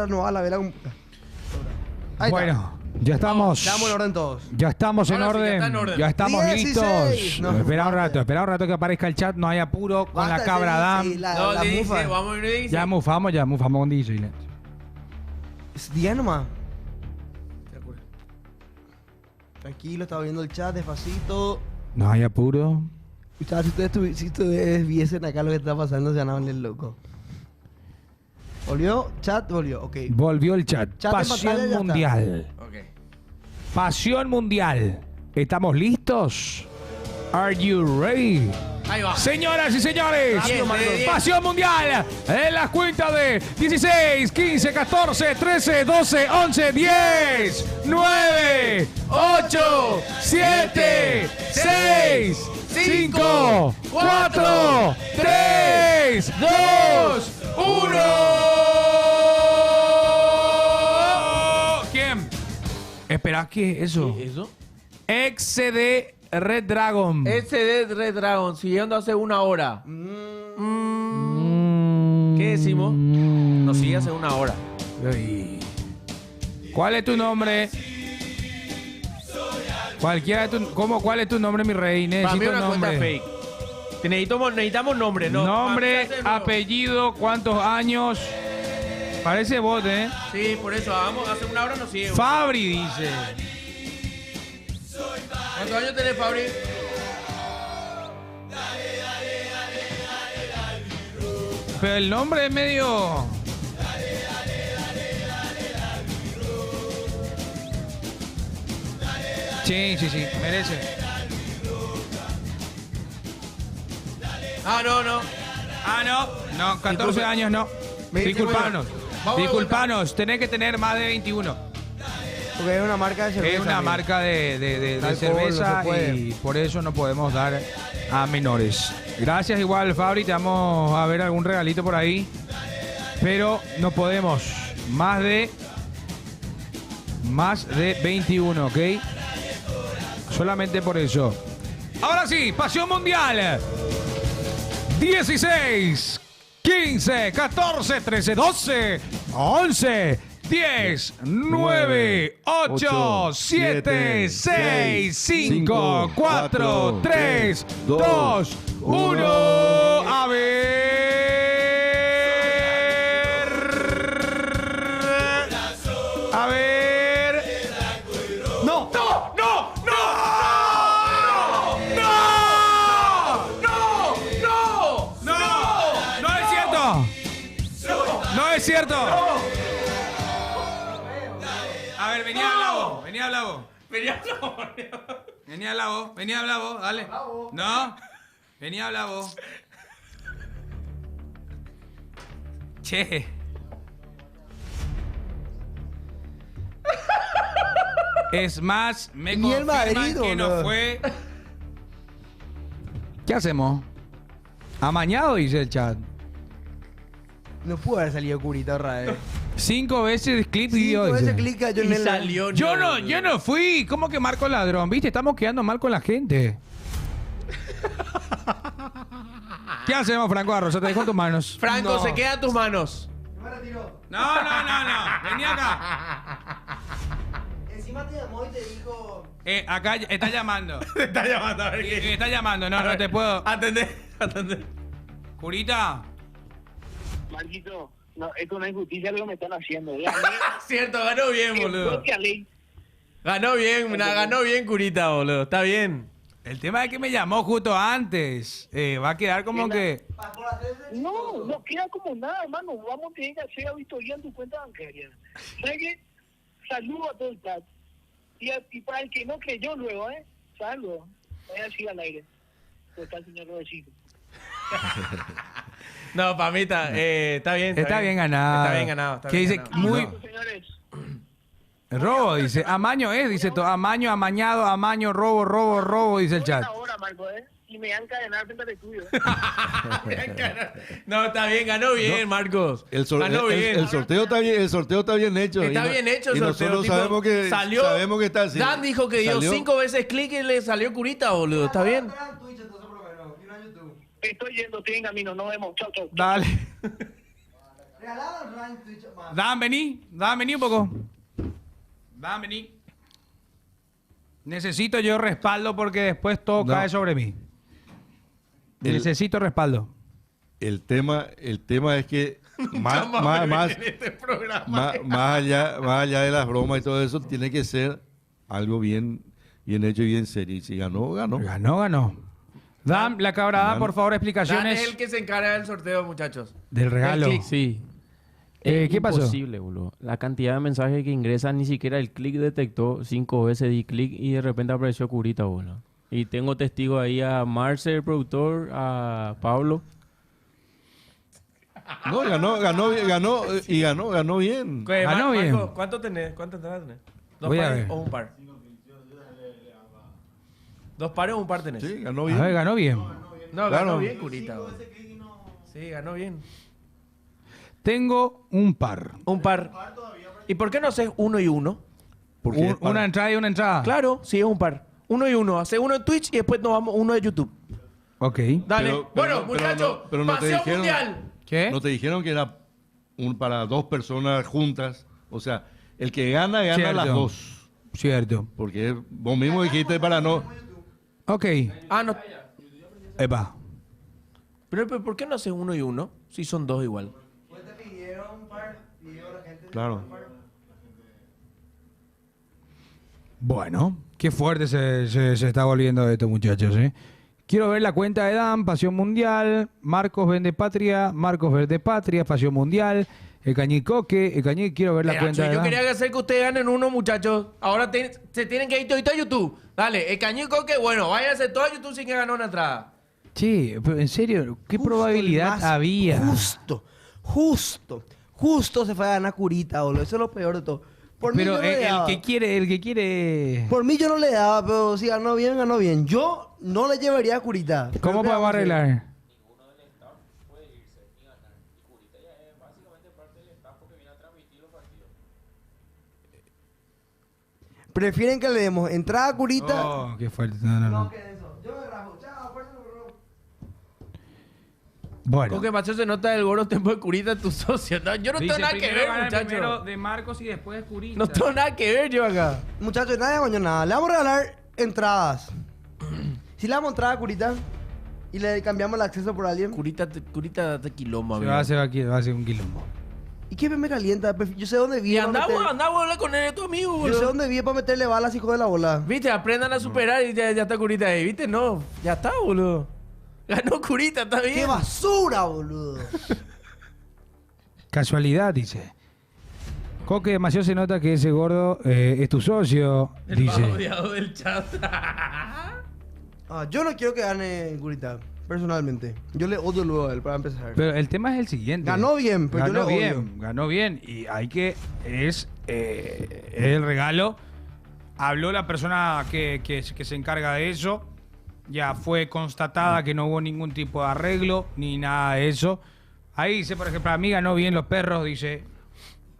ahora no va a la vela. Ahí Bueno, ya estamos. Damos el orden todos. Ya estamos en Ahora sí, ya orden. está en orden. Ya estamos 16. listos. No, espera un rato que aparezca el chat. No hay apuro con Basta la cabra de dam. sí, la No, dice, mufa. vamos a ver, dice. Ya mufamos con DJ. Es día nomás. Tranquilo, estaba viendo el chat despacito. No hay apuro. Muchachos, si ustedes viesen acá lo que está pasando, se van a volver locos. ¿Volvió? Chat, volvió, ok. Volvió el chat. Chat en pantalla, Pasión ya mundial. Ok. Pasión mundial. ¿Estamos listos? Are you ready? Ahí va. Señoras y señores, Rápido, Marcos. Pasión Mundial en las cuentas de 16, 15, 14, 13, 12, 11, 10, 9, 8, 7, 6, 5, 4, 3, 2, 1. ¿Quién? Espera, ¿qué es eso? ¿Qué es eso? XD Red Dragon. SD Red Dragon, siguiendo hace una hora. ¿Qué decimos? Nos sigue hace una hora. Ay. ¿Cuál es tu nombre? Cualquiera de tu, ¿cuál es tu nombre, mi rey? Para mí Necesito una cuenta nombre. fake. Necesitamos nombre, ¿no? Nombre, Para mí apellido, cuántos años. Parece bot, ¿eh? Sí, por eso, hace una hora nos sigue. Fabri dice. ¿Cuántos años tenés, Fabri? Pero el nombre es medio. Sí, merece. No. No, 14 Disculpe. años no. 21. Disculpanos. Vamos de Disculpanos, tenés que tener más de 21. Porque es una marca de cerveza. Es una amigo. marca de Alcohol, cerveza no se puede. y por eso no podemos dar a menores. Gracias igual, Fabri. Te vamos a ver algún regalito por ahí. Pero no podemos. Más de 21, ¿ok? Solamente por eso. Ahora sí, Pasión Mundial. 16, 15, 14, 13, 12, 11, 10, 9, 8, 7, 6, 5, 4, 3, 2, 1. A ver. A ver. No. No, no, no. No es cierto. No es cierto. A ver, vení a hablar vos. Vení a hablar vos. Vení a hablar vos, dale. No. Vení a hablar vos. Che. Es más, me Ni el confirman Madrid, que no boludo. fue. ¿Qué hacemos? Amañado, dice el chat. No pudo haber salido curita otra vez. 5 veces clic y 5 dice. veces clica yo en Y el... salió. Yo no fui. ¿Cómo que Marco ladrón? ¿Viste? Estamos quedando mal con la gente. ¿Qué hacemos, Franco Arroza? Te dejo en tus manos. Franco, No. se queda en tus manos. No. Vení acá. Encima te llamó y te dijo... Acá está llamando. Te está llamando, a ver Me está llamando. No te puedo. Atender. Curita. Marquito, no, es una injusticia lo que me están haciendo. Cierto, ganó bien, boludo. Ganó bien, Curita, boludo. Está bien. El tema es que me llamó justo antes. Va a quedar como que. No, no queda como nada, hermano. Vamos a tener que hacer auditoría en tu cuenta bancaria. ¿Sabes qué? Saludo a todo el chat. Y para el que no creyó luego, saludo. Voy a decir al aire. Pues está el señor Rodecito. No, para mí está bien. Está bien ganado. Está bien ganado. Que dice muy. No, señores. Robo, dice. Amaño es, dice todo. Amaño, amañado, amaño, robo, dice el chat. Ahora, Marco, y me van a encadenar frente al estudio. No, está bien, ganó bien, Marcos. Ganó bien. El sorteo está bien, hecho. Está Y bien hecho el y sorteo. nosotros tipo, sabemos que está así. Dan dijo que dio Salió. 5 veces clic y le salió Curita, boludo. ¿Está bien? Estoy yendo, estoy en camino. Nos vemos. Chau, chau. Dale. Dan, vení un poco. Dan, vení. Necesito yo respaldo porque después todo cae sobre mí. Necesito respaldo. El tema es que más allá de las bromas y todo eso, tiene que ser algo bien hecho y bien serio. Y si ganó. Ganó. Dan, la cabrada, por favor, explicaciones. Dan es el que se encarga del sorteo, muchachos. Del regalo. Sí. ¿Qué pasó? Imposible, boludo. La cantidad de mensajes que ingresan, ni siquiera el clic detectó. 5 veces di clic y de repente apareció Curita, boludo. Y tengo testigo ahí a Marce, el productor, a Pablo. No, ganó bien. Ganó bien. Marco, ¿cuántas entradas tenés? ¿Dos Voy a pares ver. o un par? ¿Dos pares o un par tenés? Sí, ganó A bien. ver, ganó bien. No, Claro. ganó bien, Curita. Sí, ganó bien. Tengo un par. Un par. ¿Y por qué no haces 1 y 1? Porque es para- Una entrada y una entrada. Claro, sí, es un par. 1 y 1. Hace uno en Twitch y después nos vamos uno de YouTube. Ok. Dale. Pero bueno, no, muchachos, pero no te paseo dijeron- mundial. ¿Qué? ¿No te dijeron que era para 2 personas juntas? O sea, el que gana Cierto. las 2. Cierto. Porque vos mismo dijiste para no... Ok. Ah, no. Epa. Pero ¿por qué no haces 1 y 1? Si son 2 igual. Claro. Bueno, qué fuerte se está volviendo esto, muchachos, ¿eh? Quiero ver la cuenta de Dan, Pasión Mundial, Marcos Verde Patria, Pasión Mundial, el Cañicoque, quiero ver la Mira, cuenta de yo Dan. quería hacer que ustedes ganen uno, muchachos. Ahora se tienen que ir todito a YouTube. Dale, el cañico que bueno, váyanse todo a YouTube sin que ganó una entrada. Sí, pero en serio, ¿qué probabilidad había? Justo se fue a ganar Curita, boludo. Eso es lo peor de todo. Por mí Pero yo no le daba. el que quiere... Por mí yo no le daba, pero si ganó bien, ganó bien. Yo no le llevaría a Curita. ¿Cómo Pero ¿qué podemos vamos a hacer? arreglar? Prefieren que le demos entrada a Curita. Oh, qué fuerte. No. que eso. Yo me rajo. Chao, fuerza, bro. Bueno. Porque macho se nota el gordo tiempo de Curita tu socio. No, yo no tengo nada que ver, muchachos. de Marcos y después de Curita. No tengo nada que ver yo acá. Muchachos, nadie coño nada. Le vamos a regalar entradas. Si le damos entrada a Curita y le cambiamos el acceso por alguien. Curita te quilombo, Se amigo. va a hacer un quilombo. ¿Y qué me calienta? Yo sé dónde Y vive. andá a hablar con él, es tu amigo, Yo sé boludo. dónde vive para meterle balas, hijo de la bola. Viste, aprendan a superar y ya está Curita ahí. Viste, no. Ya está, boludo. Ganó Curita, está bien. ¡Qué basura, boludo! Casualidad, dice. Coque, demasiado se nota que ese gordo es tu socio, El más dice. odiado del chat. Yo no quiero que gane Curita, personalmente. Yo le odio luego a él, para empezar. Pero el tema es el siguiente. Ganó bien, pero yo le odio. Ganó bien. Y hay que... Es el regalo. Habló la persona que se encarga de eso. Ya fue constatada que no hubo ningún tipo de arreglo, ni nada de eso. Ahí dice, por ejemplo, a mí ganó bien los perros, dice...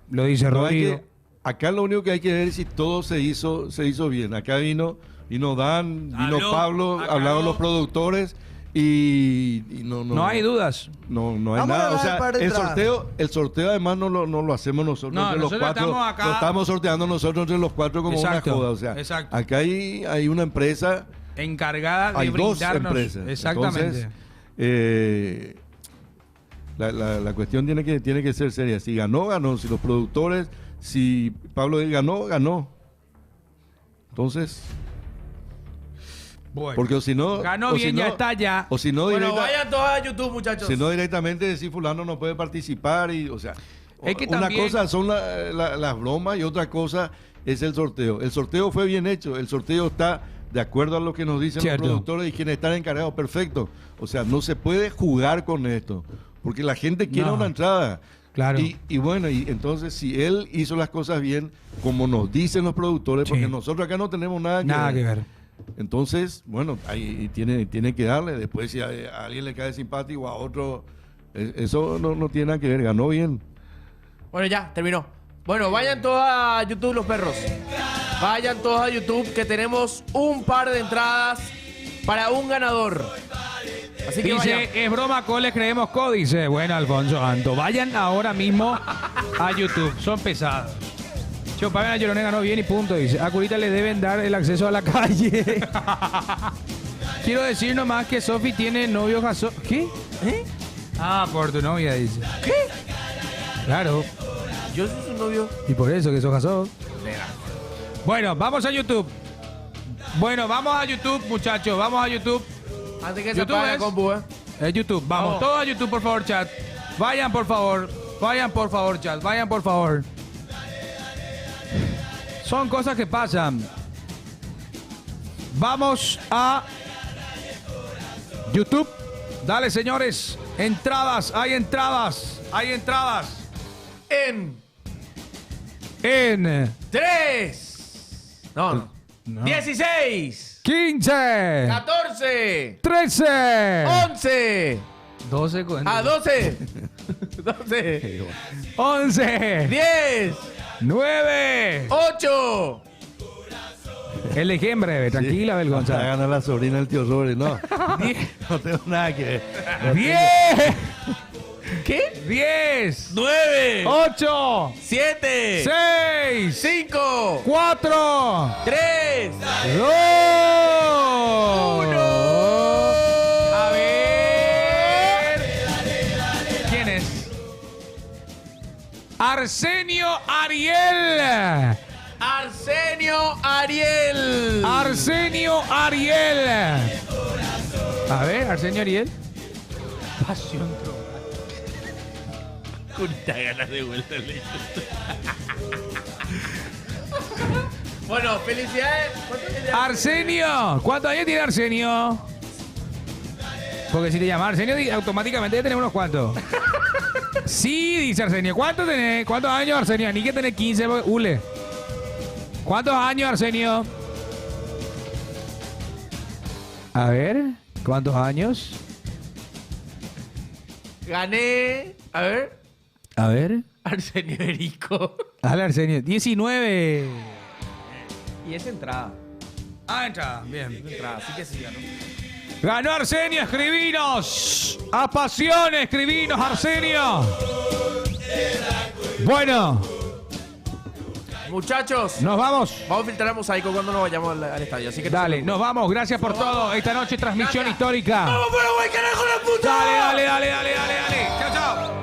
Lo dice No, hay Rodrigo. acá lo único que hay que ver es si todo se hizo bien. Acá vino Dan, vino Habló, Pablo, aclaró. hablaron los productores y No hay dudas. No hay Vamos a nada. hablar O sea, del par de entradas. el sorteo además no lo hacemos nosotros No, entre los nosotros 4. estamos acá- Lo estamos sorteando nosotros entre los 4 como Exacto, una joda. O sea, exacto. acá hay una empresa, Encargada de hay 2 brindarnos... empresas. Exactamente. Entonces, la cuestión tiene que ser seria. Si ganó. Si los productores, si Pablo ganó. Entonces, Bueno. porque si no... Ganó o bien, si ya no- está ya. O si no, Bueno, vayan todos a YouTube, muchachos. si no directamente decir fulano no puede participar y, o sea, Es que una también- cosa son las bromas y otra cosa es el sorteo. El sorteo fue bien hecho, el sorteo está de acuerdo a lo que nos dicen Cierto. los productores y quienes están encargados, perfecto. O sea, no se puede jugar con esto, porque la gente quiere No. una entrada. Claro. Y bueno, y entonces si él hizo las cosas bien, como nos dicen los productores, porque Sí. nosotros acá no tenemos nada Nada que ver. entonces, bueno, ahí tiene que darle. Después, si a alguien le cae simpático, a otro, eso no tiene nada que ver. Ganó bien. Bueno, ya, terminó. Bueno, vayan todos a YouTube, los perros. Vayan todos a YouTube, que tenemos un par de entradas para un ganador. Así que Dice, vayan. es broma, Cole, creemos códice. Bueno, Alfonso Anto, vayan ahora mismo a YouTube. Son pesados. Yo, paguen a Llorone, ganó bien y punto. Dice, a Curita le deben dar el acceso a la calle. Quiero decir nomás que Sofi tiene novio casó. ¿Qué? ¿Eh? Ah, por tu novia, dice. ¿Qué? Claro. Yo soy su novio. Y por eso que sos casó. Bueno, vamos a YouTube. Bueno, vamos a YouTube, muchachos. Vamos a YouTube. Antes que se YouTube apague la es- compu, YouTube, vamos. Vamos. Todos a YouTube, por favor, chat. Vayan, por favor. Vayan, por favor, chat. Vayan, por favor. Son cosas que pasan. Vamos a YouTube. Dale, señores. Entradas, hay entradas. Hay entradas. En En 3. No. 16. 15, 14. 13, 11. 12, A 12. 12. 11, 10. 9. 8. Elegí en breve, tranquila, Bel Va a González. ganar la sobrina del tío Robles. No, no tengo nada que ver. 10, ¿Qué? 10, 9. 8, 7. 6, 5. 4, 3. 2, 1. A ver. ¿Quién es? Arsenio Ariel. Arsenio Ariel. Arsenio Ariel. A ver, Arsenio Ariel. Pasión Curita ganas de vuelta el Bueno, felicidades. ¿Cuántos años tiene Arsenio. ¿Cuántos años tiene Arsenio? Porque si te llama Arsenio, automáticamente ya tenemos unos cuantos. Sí, dice Arsenio. ¿Cuántos tenés? ¿Cuántos años, Arsenio? Ni que tenés 15, porque- ule. ¿Cuántos años, Arsenio? A ver, ¿cuántos años? Gané. A ver. A ver. Arsenio Erico. Dale, Arsenio. 19. Y es entrada. Ah, entra. Bien. Entrada, así que sí, ganó. Ganó Arsenio, escribinos. A pasión, escribinos, Arsenio. Bueno, Muchachos, nos vamos. vamos a filtrar a Mosaico cuando nos vayamos al estadio. Así que Dale, nos vamos. Gracias por todo. Esta noche transmisión histórica. ¡Vamos, pero güey, carajo, la puta! Dale, dale, dale, dale, dale, dale. Chao, chao.